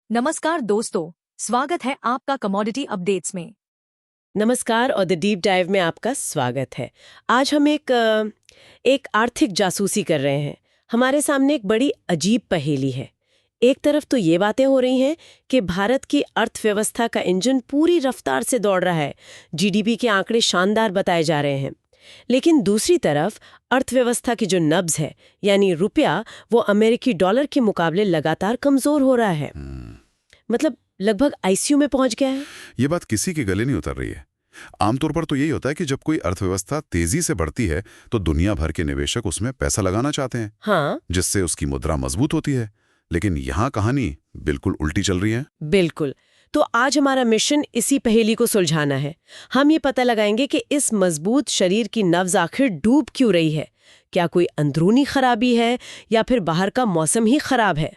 नमस्कार दोस्तों, स्वागत है आपका कमोडिटी अपडेट्स में। नमस्कार और द डीप डाइव में आपका स्वागत है। आज हम एक आर्थिक जासूसी कर रहे हैं। हमारे सामने एक बड़ी अजीब पहेली है। एक तरफ तो ये बातें हो रही हैं कि भारत की अर्थव्यवस्था का इंजन पूरी रफ्तार से दौड़ रहा है, जीडीपी के आंकड़े शानदार बताए जा रहे हैं। लेकिन दूसरी तरफ अर्थव्यवस्था की जो नब्ज है, यानी रुपया, वो अमेरिकी डॉलर के मुकाबले लगातार कमजोर हो रहा है। मतलब लगभग आईसीयू में पहुंच गया है। ये बात किसी के गले नहीं उतर रही है। आमतौर पर तो यही होता है कि जब कोई अर्थव्यवस्था तेजी से बढ़ती है तो दुनिया भर के निवेशक उसमें पैसा लगाना चाहते हैं, हाँ, जिससे उसकी मुद्रा मजबूत होती है। लेकिन यहाँ कहानी बिल्कुल उल्टी चल रही है। बिल्कुल। तो आज हमारा मिशन इसी पहेली को सुलझाना है। हम ये पता लगाएंगे कि इस मजबूत शरीर की नब्ज आखिर डूब क्यों रही है। क्या कोई अंदरूनी खराबी है या फिर बाहर का मौसम ही खराब है?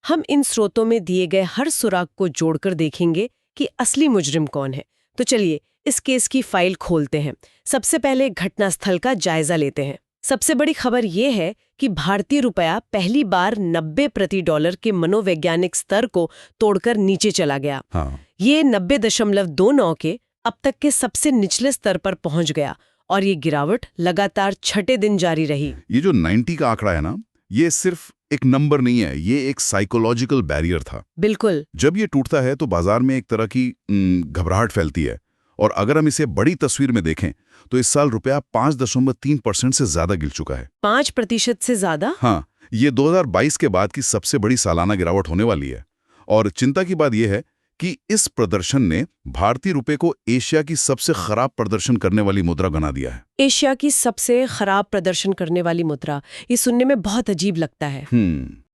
हम इन स्रोतों में दिए गए हर सुराग को जोड़कर देखेंगे कि असली मुजरिम कौन है। तो चलिए इस केस की फाइल खोलते हैं। सबसे पहले घटनास्थल का जायजा लेते हैं। सबसे बड़ी खबर ये है कि भारतीय रुपया पहली बार 90 प्रति डॉलर के मनोवैज्ञानिक स्तर को तोड़कर नीचे चला गया। हाँ। ये 90.29 के अब तक के सबसे निचले स्तर पर पहुंच गया और ये गिरावट लगातार छठे दिन जारी रही। ये जो 90 का आंकड़ा है ना, ये सिर्फ एक नंबर नहीं है, ये एक साइकोलॉजिकल बैरियर था। बिल्कुल। जब ये टूटता है तो बाजार में एक तरह की घबराहट फैलती है। और अगर हम इसे बड़ी तस्वीर में देखें तो इस साल रुपया 5.3% से ज्यादा गिर चुका है। 5% से ज्यादा? हाँ, ये 2022 के बाद की सबसे बड़ी सालाना गिरावट होने वाली है। और चिंता की बात यह है कि इस प्रदर्शन ने भारतीय रुपए को एशिया की सबसे खराब प्रदर्शन करने वाली मुद्रा बना दिया है। एशिया की सबसे खराब प्रदर्शन करने वाली मुद्रा, ये सुनने में बहुत अजीब लगता है।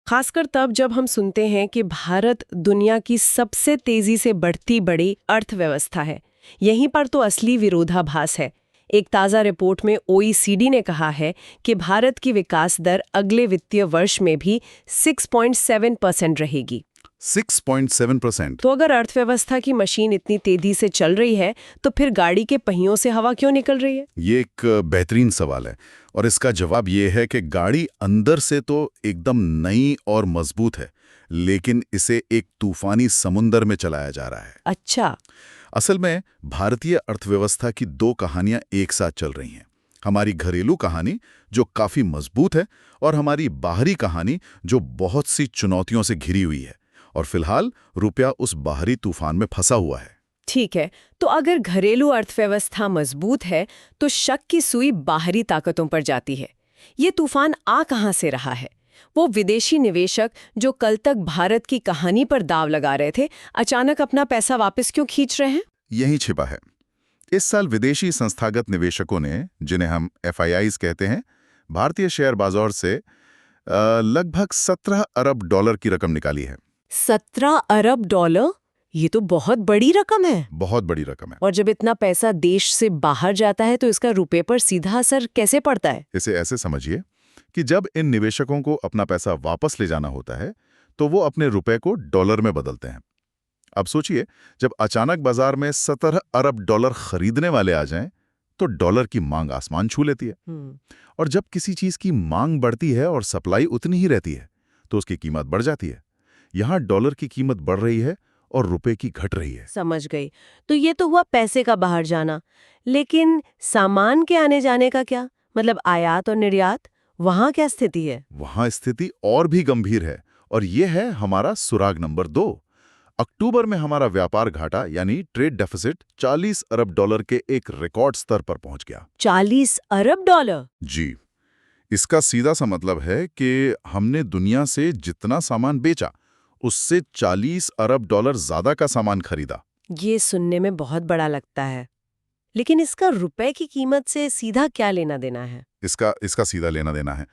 खासकर तब जब हम सुनते हैं कि भारत दुनिया की सबसे तेजी से बढ़ती बड़ी अर्थव्यवस्था है। यहीं पर तो असली विरोधाभास है। एक ताज़ा रिपोर्ट में ओईसीडी ने कहा है कि भारत की विकास दर अगले वित्तीय वर्ष में भी 6.7% रहेगी। 6.7%। तो अगर अर्थव्यवस्था की मशीन इतनी तेजी से चल रही है तो फिर गाड़ी के पहियों से हवा क्यों निकल रही है? ये एक बेहतरीन सवाल है और इसका जवाब ये है कि गाड़ी अंदर से तो एकदम नई और मजबूत है, लेकिन इसे एक तूफानी समुंदर में चलाया जा रहा है। अच्छा। असल में भारतीय अर्थव्यवस्था की दो कहानियां एक साथ चल रही हैं। हमारी घरेलू कहानी जो काफी मजबूत है और हमारी बाहरी कहानी जो बहुत सी चुनौतियों से घिरी हुई है। और फिलहाल रुपया उस बाहरी तूफान में फंसा हुआ है। ठीक है, तो अगर घरेलू अर्थव्यवस्था मजबूत है तो शक की सुई बाहरी ताकतों पर जाती है। ये तूफान आ कहां से रहा है? वो विदेशी निवेशक जो कल तक भारत की कहानी पर दाव लगा रहे थे, अचानक अपना पैसा वापस क्यों खींच रहे हैं? यही छिपा है। इस साल विदेशी संस्थागत निवेशकों ने, जिन्हें हम FIIs कहते हैं, भारतीय शेयर बाजार से लगभग 17 अरब डॉलर की रकम निकाली है। 17 अरब डॉलर? ये तो बहुत बड़ी रकम है। बहुत बड़ी रकम है। और जब इतना पैसा देश से बाहर जाता है तो इसका रुपए पर सीधा असर कैसे पड़ता है? इसे ऐसे समझिए कि जब इन निवेशकों को अपना पैसा वापस ले जाना होता है तो वो अपने रुपए को डॉलर में बदलते हैं। अब सोचिए, जब अचानक बाजार में 17 अरब डॉलर खरीदने वाले आ जाएं तो डॉलर की मांग आसमान छू लेती है। और जब किसी चीज की मांग बढ़ती है और सप्लाई उतनी ही रहती है तो उसकी कीमत बढ़ जाती है। यहाँ डॉलर की कीमत बढ़ रही है और रुपए की घट रही है। समझ गई। तो ये तो हुआ पैसे का बाहर जाना, लेकिन सामान के आने जाने का क्या? मतलब आयात और निर्यात, वहां क्या स्थिति है? वहां स्थिति और भी गंभीर है और ये है हमारा सुराग नंबर 2। अक्टूबर में हमारा व्यापार घाटा यानी ट्रेड डेफिसिट 40 अरब डॉलर के एक रिकॉर्ड स्तर पर पहुंच गया। 40 अरब डॉलर? जी। इसका सीधा सा मतलब है कि हमने दुनिया से जितना सामान बेचा उससे 40 अरब डॉलर ज्यादा का सामान खरीदा। ये सुनने में बहुत बड़ा लगता है, लेकिन इसका रुपए की कीमत से सीधा क्या लेना देना है? इसका सीधा लेना देना है।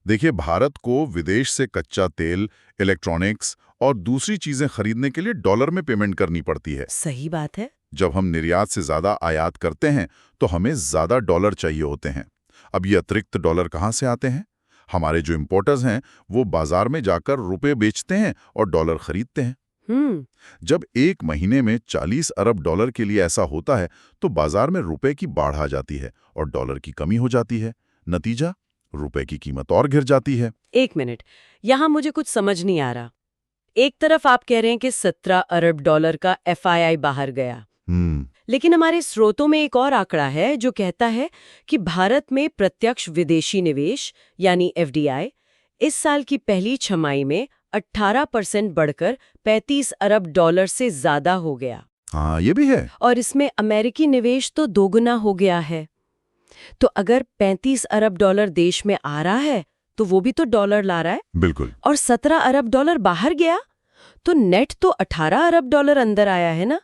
देखिए, भारत को विदेश से कच्चा तेल, इलेक्ट्रॉनिक्स और दूसरी चीजें खरीदने के लिए डॉलर में पेमेंट करनी पड़ती है। सही बात है। जब हम निर्यात से ज्यादा आयात करते हैं तो हमें ज्यादा डॉलर चाहिए होते हैं। अब ये अतिरिक्त डॉलर कहाँ से आते हैं? हमारे जो इंपोर्टर्स हैं वो बाजार में जाकर रुपए बेचते हैं और डॉलर खरीदते हैं। जब एक महीने में 40 अरब डॉलर के लिए ऐसा होता है तो बाजार में रुपए की बाढ़ आ जाती है और डॉलर की कमी हो जाती है। नतीजा, रुपए की कीमत और गिर जाती है। एक मिनट, यहाँ मुझे कुछ समझ नहीं आ रहा। एक तरफ आप कह रहे हैं कि 17 अरब डॉलर का FII बाहर गया, लेकिन हमारे स्रोतों में एक और आंकड़ा है जो कहता है कि भारत में प्रत्यक्ष विदेशी निवेश यानी FDI इस साल की पहली छमाही में 18% बढ़कर 35 अरब डॉलर से ज्यादा हो गया। हाँ, ये भी है। और इसमें अमेरिकी निवेश तो दोगुना हो गया है। तो अगर 35 अरब डॉलर देश में आ रहा है तो वो भी तो डॉलर ला रहा है। बिल्कुल। और 17 अरब डॉलर बाहर गया तो नेट तो 18 अरब डॉलर अंदर आया है ना।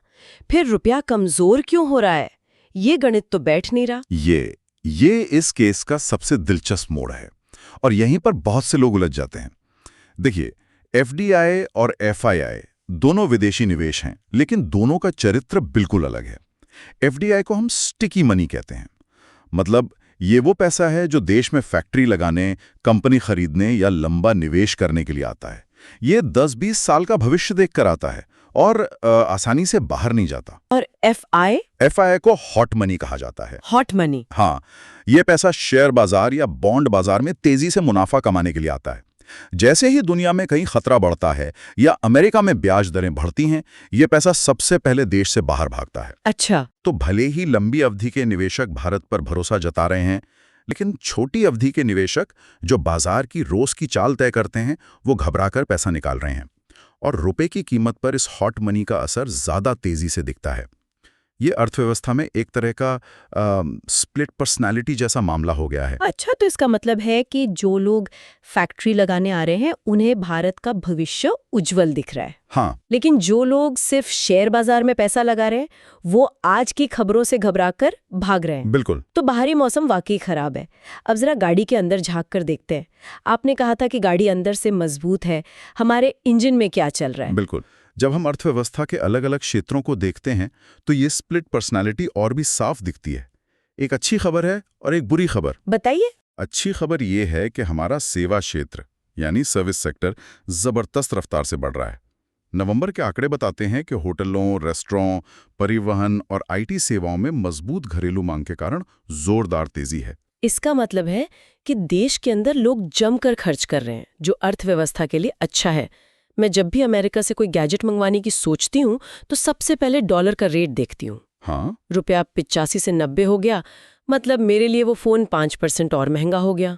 फिर रुपया कमजोर क्यों हो रहा है? ये गणित तो बैठ नहीं रहा। ये इस केस का सबसे दिलचस्प मोड़ है और यहीं पर बहुत से लोग उलझ जाते हैं। देखिए, FDI और FII दोनों विदेशी निवेश हैं, लेकिन दोनों का चरित्र बिल्कुल अलग है। FDI को हम स्टिकी मनी कहते हैं, मतलब ये वो पैसा है जो देश में फैक्ट्री लगाने, कंपनी खरीदने या लंबा निवेश करने के लिए आता है। ये 10-20 साल का भविष्य देखकर आता है और आसानी से बाहर नहीं जाता। और FII को हॉट मनी कहा जाता है। Hot money? हाँ, ये पैसा शेयर बाजार या बॉन्ड बाजार में तेजी से मुनाफा कमाने के लिए आता है। जैसे ही दुनिया में कहीं खतरा बढ़ता है या अमेरिका में ब्याज दरें बढ़ती हैं, ये पैसा सबसे पहले देश से बाहर भागता है। अच्छा। तो भले ही लंबी अवधि के निवेशक भारत पर भरोसा जता रहे हैं, लेकिन छोटी अवधि के निवेशक जो बाजार की रोज की चाल तय करते हैं, वो घबराकर पैसा निकाल रहे हैं और रुपए की कीमत पर इस हॉट मनी का असर ज्यादा तेजी से दिखता है। ये अर्थव्यवस्था में एक तरह का स्प्लिट पर्सनालिटी जैसा मामला हो गया है। अच्छा, तो इसका मतलब है कि जो लोग फैक्ट्री लगाने आ रहे हैं उन्हें भारत का भविष्य उज्जवल दिख रहा है। हाँ, लेकिन जो लोग सिर्फ शेयर बाजार में पैसा लगा रहे हैं वो आज की खबरों से घबराकर भाग रहे हैं। बिल्कुल। तो बाहरी मौसम वाकई खराब है। अब जरा गाड़ी के अंदर झांक कर देखते हैं। आपने कहा था कि गाड़ी अंदर से मजबूत है, हमारे इंजन में क्या चल रहा है? बिल्कुल। जब हम अर्थव्यवस्था के अलग अलग क्षेत्रों को देखते हैं तो ये स्प्लिट पर्सनालिटी और भी साफ दिखती है। एक अच्छी खबर है और एक बुरी खबर। बताइए। अच्छी खबर ये है कि हमारा सेवा क्षेत्र यानी सर्विस सेक्टर जबरदस्त रफ्तार से बढ़ रहा है। नवंबर के आंकड़े बताते हैं कि होटलों, रेस्टोरेंट, परिवहन और IT सेवाओं में मजबूत घरेलू मांग के कारण जोरदार तेजी है। इसका मतलब है कि देश के अंदर लोग जमकर खर्च कर रहे हैं, जो अर्थव्यवस्था के लिए अच्छा है। मैं जब भी अमेरिका से कोई गैजेट मंगवाने की सोचती हूँ तो सबसे पहले डॉलर का रेट देखती हूँ। हाँ, रुपया 85 से 90 हो गया, मतलब मेरे लिए वो फोन 5% और महंगा हो गया।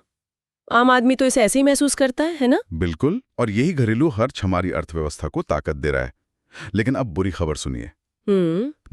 आम आदमी तो इसे ऐसे ही महसूस करता है ना? बिल्कुल। और यही घरेलू खर्च हमारी अर्थव्यवस्था को ताकत दे रहा है। लेकिन अब बुरी खबर सुनिए।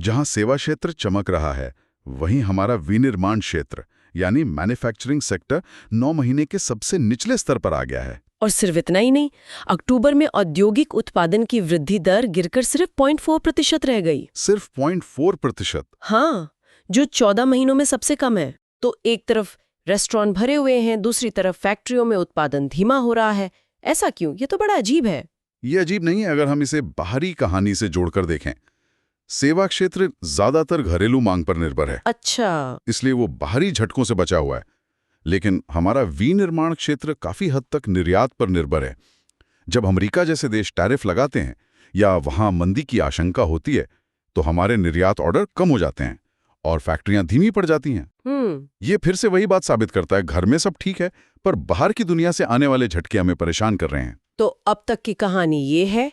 जहां सेवा क्षेत्र चमक रहा है, वहीं हमारा विनिर्माण क्षेत्र यानी मैन्युफैक्चरिंग सेक्टर 9 महीने के सबसे निचले स्तर पर आ गया है। और सिर्फ इतना ही नहीं, अक्टूबर में औद्योगिक उत्पादन की वृद्धि दर गिरकर सिर्फ 0.4% रह गई। सिर्फ 0.4%? हाँ, जो 14 महीनों में सबसे कम है। तो एक तरफ रेस्टोरेंट भरे हुए हैं, दूसरी तरफ फैक्ट्रियों में उत्पादन धीमा हो रहा है। ऐसा क्यों? ये तो बड़ा अजीब है। ये अजीब नहीं है अगर हम इसे बाहरी कहानी से जोड़कर देखें। सेवा क्षेत्र ज्यादातर घरेलू मांग पर निर्भर है। अच्छा। इसलिए वो बाहरी झटकों से बचा हुआ है। लेकिन हमारा विनिर्माण क्षेत्र काफी हद तक निर्यात पर निर्भर है। जब अमेरिका जैसे देश टैरिफ लगाते हैं या वहां मंदी की आशंका होती है तो हमारे निर्यात ऑर्डर कम हो जाते हैं और फैक्ट्रियां धीमी पड़ जाती हैं। ये फिर से वही बात साबित करता है, घर में सब ठीक है पर बाहर की दुनिया से आने वाले झटके हमें परेशान कर रहे हैं। तो अब तक की कहानी ये है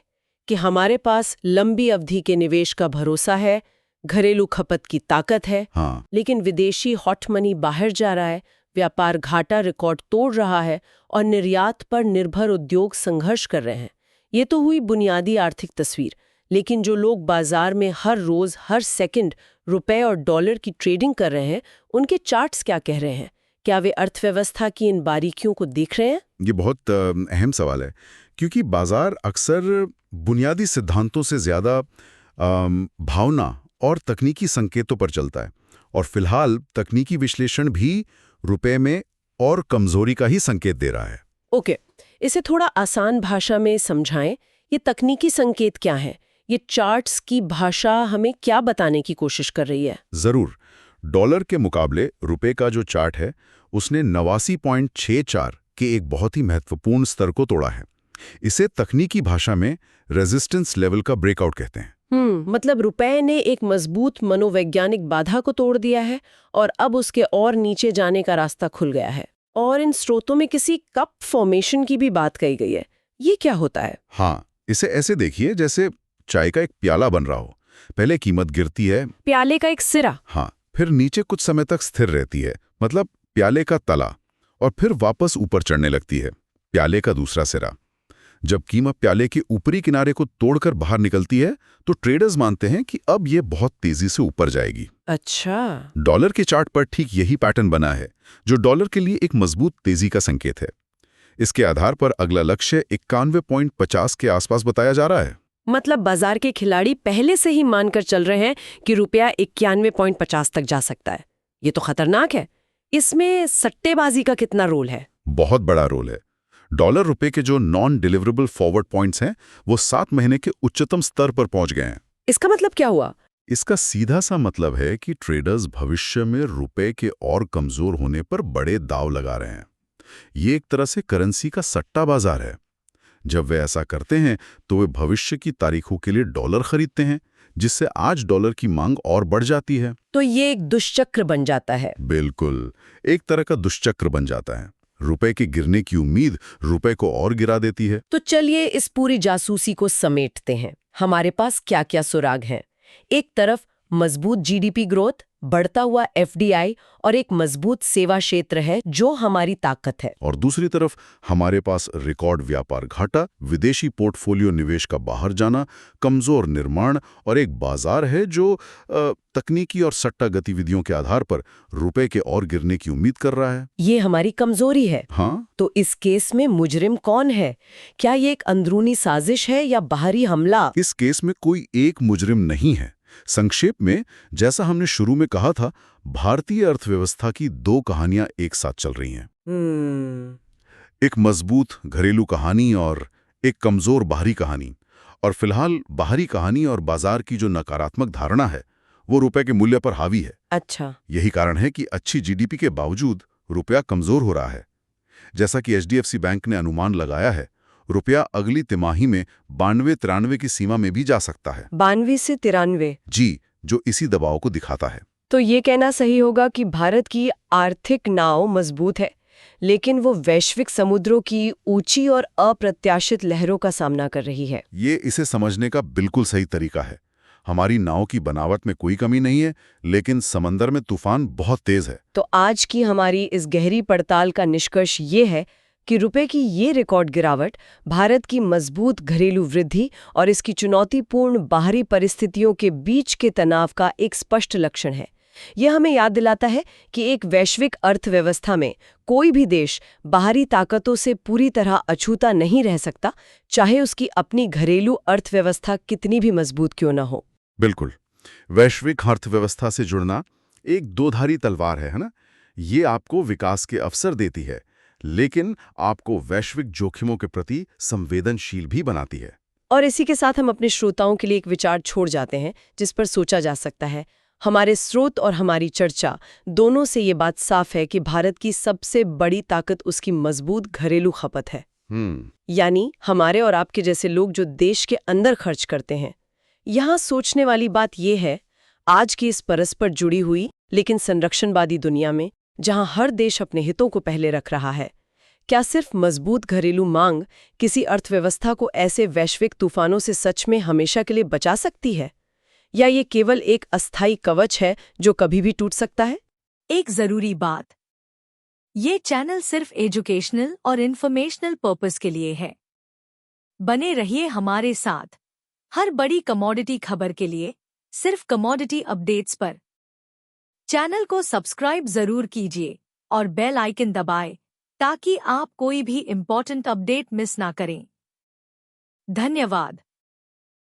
कि हमारे पास लंबी अवधि के निवेश का भरोसा है, घरेलू खपत की ताकत है। हाँ, लेकिन विदेशी हॉट मनी बाहर जा रहा है, व्यापार घाटा रिकॉर्ड तोड़ रहा है और निर्यात पर निर्भर उद्योग संघर्ष कर रहे हैं। ये तो हुई बुनियादी आर्थिक तस्वीर। लेकिन जो लोग बाजार में हर रोज हर सेकंड रुपए और डॉलर की ट्रेडिंग कर रहे हैं, उनके चार्ट्स क्या कह रहे हैं? क्या वे अर्थव्यवस्था की इन बारीकियों को देख रहे हैं? ये बहुत अहम सवाल है, क्योंकि बाजार अक्सर बुनियादी सिद्धांतों से ज्यादा भावना और तकनीकी संकेतों पर चलता है। और फिलहाल तकनीकी विश्लेषण भी रुपए में और कमजोरी का ही संकेत दे रहा है। ओके, इसे थोड़ा आसान भाषा में समझाएं। ये तकनीकी संकेत क्या है? ये चार्ट्स की भाषा हमें क्या बताने की कोशिश कर रही है? जरूर। डॉलर के मुकाबले रुपए का जो चार्ट है उसने 89.64 के एक बहुत ही महत्वपूर्ण स्तर को तोड़ा है। इसे तकनीकी भाषा में रेजिस्टेंस लेवल का ब्रेकआउट कहते हैं। मतलब रुपए ने एक मजबूत मनोवैज्ञानिक बाधा को तोड़ दिया है और अब उसके और नीचे जाने का रास्ता खुल गया है। और इन स्रोतों में किसी कप फॉर्मेशन की भी बात कही गई है। ये क्या होता है? हाँ, इसे ऐसे देखिए जैसे चाय का एक प्याला बन रहा हो। पहले कीमत गिरती है, प्याले का एक सिरा। हाँ, फिर नीचे कुछ समय तक स्थिर रहती है, मतलब प्याले का तला, और फिर वापस ऊपर चढ़ने लगती है, प्याले का दूसरा सिरा। जब कीमत प्याले के ऊपरी किनारे को तोड़कर बाहर निकलती है तो ट्रेडर्स मानते हैं कि अब ये बहुत तेजी से ऊपर जाएगी। अच्छा। डॉलर के चार्ट पर ठीक यही पैटर्न बना है, जो डॉलर के लिए एक मजबूत तेजी का संकेत है। इसके आधार पर अगला लक्ष्य 91.50 के आसपास बताया जा रहा है। मतलब बाजार के खिलाड़ी पहले से ही मानकर चल रहे हैं कि रुपया 91.50 तक जा सकता है। ये तो खतरनाक है। इसमें सट्टेबाजी का कितना रोल है? बहुत बड़ा रोल है। डॉलर रुपए के जो नॉन डिलीवरेबल फॉरवर्ड पॉइंट्स हैं, वो 7 महीने के उच्चतम स्तर पर पहुंच गए हैं। इसका मतलब क्या हुआ? इसका सीधा सा मतलब है कि ट्रेडर्स भविष्य में रुपए के और कमजोर होने पर बड़े दांव लगा रहे हैं। ये एक तरह से करेंसी का सट्टा बाजार है। जब वे ऐसा करते हैं तो वे भविष्य की तारीखों के लिए डॉलर खरीदते हैं, जिससे आज डॉलर की मांग और बढ़ जाती है। तो ये एक दुष्चक्र बन जाता है। बिल्कुल, एक तरह का दुष्चक्र बन जाता है। रुपए के गिरने की उम्मीद रुपए को और गिरा देती है। तो चलिए इस पूरी जासूसी को समेटते हैं। हमारे पास क्या क्या सुराग हैं? एक तरफ मजबूत जीडीपी ग्रोथ, बढ़ता हुआ एफडीआई और एक मजबूत सेवा क्षेत्र है जो हमारी ताकत है। और दूसरी तरफ हमारे पास रिकॉर्ड व्यापार घाटा, विदेशी पोर्टफोलियो निवेश का बाहर जाना, कमजोर निर्माण और एक बाजार है जो तकनीकी और सट्टा गतिविधियों के आधार पर रुपए के और गिरने की उम्मीद कर रहा है। ये हमारी कमजोरी है। हाँ, तो इस केस में मुजरिम कौन है? क्या ये एक अंदरूनी साजिश है या बाहरी हमला? इस केस में कोई एक मुजरिम नहीं है। संक्षेप में, जैसा हमने शुरू में कहा था, भारतीय अर्थव्यवस्था की दो कहानियां एक साथ चल रही हैं। एक मजबूत घरेलू कहानी और एक कमजोर बाहरी कहानी। और फिलहाल बाहरी कहानी और बाजार की जो नकारात्मक धारणा है, वो रुपए के मूल्य पर हावी है। अच्छा। यही कारण है कि अच्छी जीडीपी के बावजूद रुपया कमजोर हो रहा है। जैसा कि एचडीएफसी बैंक ने अनुमान लगाया है, रुपया अगली तिमाही में 92-93 की सीमा में भी जा सकता है। 92 से 93? जी, जो इसी दबाव को दिखाता है। तो ये कहना सही होगा कि भारत की आर्थिक नाव मजबूत है, लेकिन वो वैश्विक समुद्रों की ऊंची और अप्रत्याशित लहरों का सामना कर रही है। ये इसे समझने का बिल्कुल सही तरीका है। हमारी नाव की बनावट में कोई कमी नहीं है, लेकिन समंदर में तूफान बहुत तेज है। तो आज की हमारी इस गहरी पड़ताल का निष्कर्ष ये है कि रुपए की ये रिकॉर्ड गिरावट भारत की मजबूत घरेलू वृद्धि और इसकी चुनौतीपूर्ण बाहरी परिस्थितियों के बीच के तनाव का एक स्पष्ट लक्षण है। यह हमें याद दिलाता है कि एक वैश्विक अर्थव्यवस्था में कोई भी देश बाहरी ताकतों से पूरी तरह अछूता नहीं रह सकता, चाहे उसकी अपनी घरेलू अर्थव्यवस्था कितनी भी मजबूत क्यों न हो। बिल्कुल, वैश्विक अर्थव्यवस्था से जुड़ना एक दोधारी तलवार है ना? ये आपको विकास के अवसर देती है, लेकिन आपको वैश्विक जोखिमों के प्रति संवेदनशील भी बनाती है। और इसी के साथ हम अपने श्रोताओं के लिए एक विचार छोड़ जाते हैं जिस पर सोचा जा सकता है। हमारे स्रोत और हमारी चर्चा दोनों से ये बात साफ है कि भारत की सबसे बड़ी ताकत उसकी मजबूत घरेलू खपत है। यानी हमारे और आपके जैसे लोग जो देश के अंदर खर्च करते हैं। यहाँ सोचने वाली बात यह है, आज की इस परस्पर जुड़ी हुई लेकिन संरक्षणवादी दुनिया में, जहां हर देश अपने हितों को पहले रख रहा है, क्या सिर्फ मजबूत घरेलू मांग किसी अर्थव्यवस्था को ऐसे वैश्विक तूफानों से सच में हमेशा के लिए बचा सकती है, या ये केवल एक अस्थायी कवच है जो कभी भी टूट सकता है? एक जरूरी बात, ये चैनल सिर्फ एजुकेशनल और इन्फॉर्मेशनल पर्पस के लिए है। बने रहिए हमारे साथ हर बड़ी कमोडिटी खबर के लिए, सिर्फ कमोडिटी अपडेट्स पर। चैनल को सब्सक्राइब जरूर कीजिए और बेल आइकन दबाएं ताकि आप कोई भी इम्पोर्टेंट अपडेट मिस ना करें। धन्यवाद।